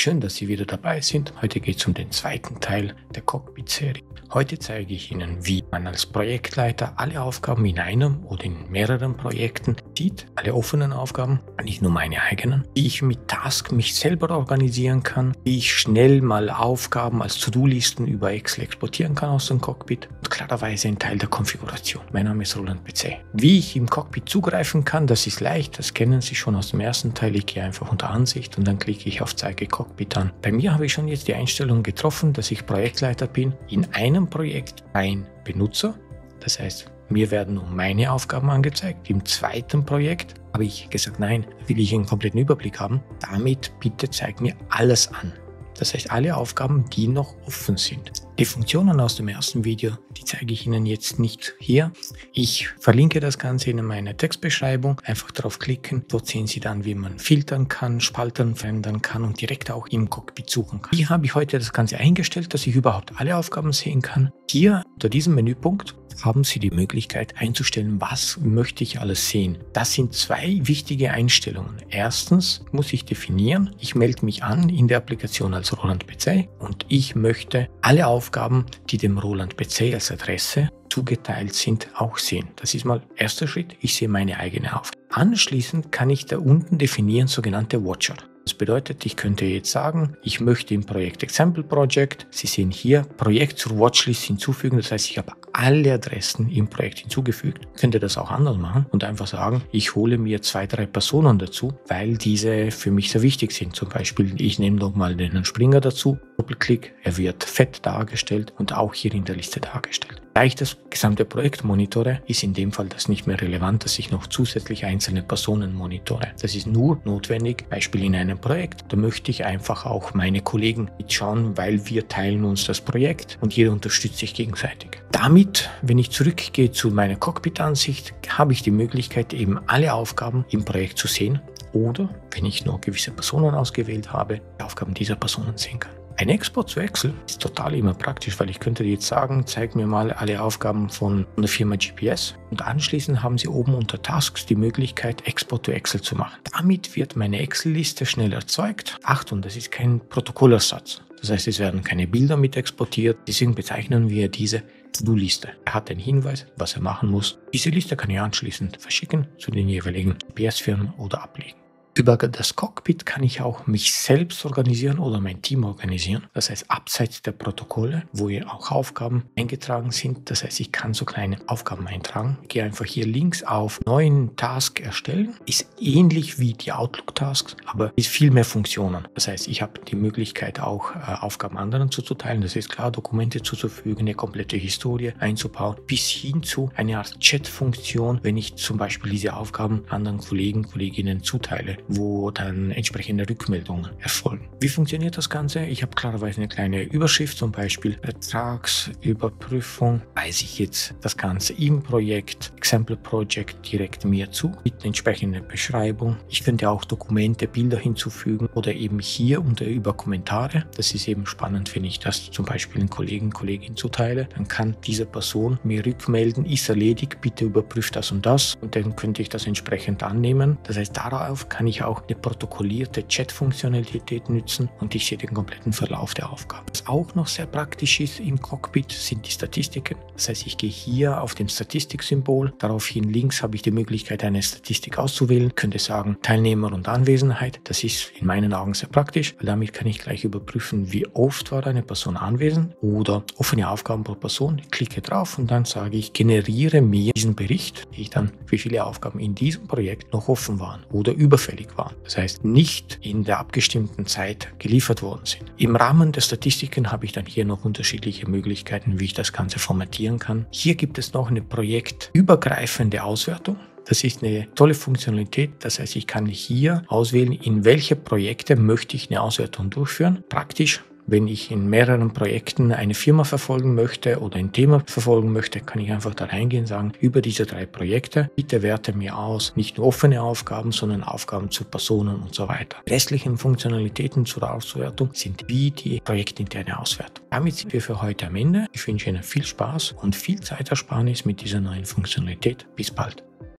Schön, dass Sie wieder dabei sind. Heute geht es um den zweiten Teil der Cockpit-Serie. Heute zeige ich Ihnen, wie man als Projektleiter alle Aufgaben in einem oder in mehreren Projekten sieht, alle offenen Aufgaben, nicht nur meine eigenen, wie ich mit Task mich selber organisieren kann, wie ich schnell mal Aufgaben als To-Do-Listen über Excel exportieren kann aus dem Cockpit und klarerweise ein Teil der Konfiguration. Mein Name ist Roland PC. Wie ich im Cockpit zugreifen kann, das ist leicht, das kennen Sie schon aus dem ersten Teil. Ich gehe einfach unter Ansicht und dann klicke ich auf Zeige Cockpit an. Bei mir habe ich schon jetzt die Einstellung getroffen, dass ich Projektleiter bin. In einem Projekt ein Benutzer, das heißt, mir werden nur meine Aufgaben angezeigt. Im zweiten Projekt habe ich gesagt, nein, will ich einen kompletten Überblick haben. Damit bitte zeig mir alles an. Das heißt, alle Aufgaben, die noch offen sind. Die Funktionen aus dem ersten Video, die zeige ich Ihnen jetzt nicht hier. Ich verlinke das Ganze in meiner Textbeschreibung. Einfach drauf klicken. Dort sehen Sie dann, wie man filtern kann, Spalten verändern kann und direkt auch im Cockpit suchen kann. Hier habe ich heute das Ganze eingestellt, dass ich überhaupt alle Aufgaben sehen kann. Hier unter diesem Menüpunkt haben Sie die Möglichkeit einzustellen, was möchte ich alles sehen. Das sind zwei wichtige Einstellungen. Erstens muss ich definieren, ich melde mich an in der Applikation als Roland PC und ich möchte alle Aufgaben, die dem Roland PC als Adresse zugeteilt sind, auch sehen. Das ist mal erster Schritt. Ich sehe meine eigene Aufgabe. Anschließend kann ich da unten definieren sogenannte Watcher. Das bedeutet, ich könnte jetzt sagen, ich möchte im Projekt Example Project, Sie sehen hier, Projekt zur Watchlist hinzufügen. Das heißt, ich habe alle Adressen im Projekt hinzugefügt. Ich könnte das auch anders machen und einfach sagen, ich hole mir 2, 3 Personen dazu, weil diese für mich sehr wichtig sind. Zum Beispiel, ich nehme noch mal den Springer dazu, Doppelklick, er wird fett dargestellt und auch hier in der Liste dargestellt. Da ich das gesamte Projekt monitore, ist in dem Fall das nicht mehr relevant, dass ich noch zusätzlich einzelne Personen monitore. Das ist nur notwendig, Beispiel in einem Projekt, da möchte ich einfach auch meine Kollegen mitschauen, weil wir teilen uns das Projekt und jeder unterstützt sich gegenseitig. Damit, wenn ich zurückgehe zu meiner Cockpit-Ansicht, habe ich die Möglichkeit, eben alle Aufgaben im Projekt zu sehen oder, wenn ich nur gewisse Personen ausgewählt habe, die Aufgaben dieser Personen sehen kann. Ein Export zu Excel ist total immer praktisch, weil ich könnte jetzt sagen, zeig mir mal alle Aufgaben von der Firma GPS und anschließend haben Sie oben unter Tasks die Möglichkeit, Export to Excel zu machen. Damit wird meine Excel-Liste schnell erzeugt. Achtung, das ist kein Protokollersatz. Das heißt, es werden keine Bilder mit exportiert, deswegen bezeichnen wir diese To-Do-Liste. Er hat einen Hinweis, was er machen muss. Diese Liste kann ich anschließend verschicken zu den jeweiligen GPS-Firmen oder ablegen. Über das Cockpit kann ich auch mich selbst organisieren oder mein Team organisieren. Das heißt, abseits der Protokolle, wo hier auch Aufgaben eingetragen sind. Das heißt, ich kann so kleine Aufgaben eintragen. Ich gehe einfach hier links auf neuen Task erstellen. Ist ähnlich wie die Outlook-Tasks, aber ist viel mehr Funktionen. Das heißt, ich habe die Möglichkeit auch Aufgaben anderen zuzuteilen. Das ist klar, Dokumente zuzufügen, eine komplette Historie einzubauen, bis hin zu einer Art Chat-Funktion, wenn ich zum Beispiel diese Aufgaben anderen Kollegen, Kolleginnen zuteile, wo dann entsprechende Rückmeldungen erfolgen. Wie funktioniert das Ganze? Ich habe klarerweise eine kleine Überschrift, zum Beispiel Vertragsüberprüfung. Weise ich jetzt das Ganze im Projekt Example Project direkt mir zu, mit entsprechender Beschreibung. Ich könnte auch Dokumente, Bilder hinzufügen oder eben hier über Kommentare. Das ist eben spannend, wenn ich das zum Beispiel einen Kollegen, Kollegin zuteile. Dann kann diese Person mir rückmelden, ist erledigt, bitte überprüft das und dann könnte ich das entsprechend annehmen. Das heißt, darauf kann ich auch eine protokollierte Chat-Funktionalität nutzen und ich sehe den kompletten Verlauf der Aufgabe. Was auch noch sehr praktisch ist im Cockpit, sind die Statistiken. Das heißt, ich gehe hier auf dem Statistiksymbol. Daraufhin links habe ich die Möglichkeit, eine Statistik auszuwählen. Ich könnte sagen Teilnehmer und Anwesenheit. Das ist in meinen Augen sehr praktisch, weil damit kann ich gleich überprüfen, wie oft war eine Person anwesend oder offene Aufgaben pro Person. Ich klicke drauf und dann sage ich, generiere mir diesen Bericht, wie viele Aufgaben in diesem Projekt noch offen waren oder überfällig waren. Das heißt, nicht in der abgestimmten Zeit geliefert worden sind. Im Rahmen der Statistiken habe ich dann hier noch unterschiedliche Möglichkeiten, wie ich das Ganze formatieren kann. Hier gibt es noch eine projektübergreifende Auswertung. Das ist eine tolle Funktionalität. Das heißt, ich kann hier auswählen, in welche Projekte möchte ich eine Auswertung durchführen. Praktisch, wenn ich in mehreren Projekten eine Firma verfolgen möchte oder ein Thema verfolgen möchte, kann ich einfach da reingehen und sagen, über diese 3 Projekte, bitte werte mir aus, nicht nur offene Aufgaben, sondern Aufgaben zu Personen und so weiter. Die restlichen Funktionalitäten zur Auswertung sind wie die projektinterne Auswertung. Damit sind wir für heute am Ende. Ich wünsche Ihnen viel Spaß und viel Zeitersparnis mit dieser neuen Funktionalität. Bis bald.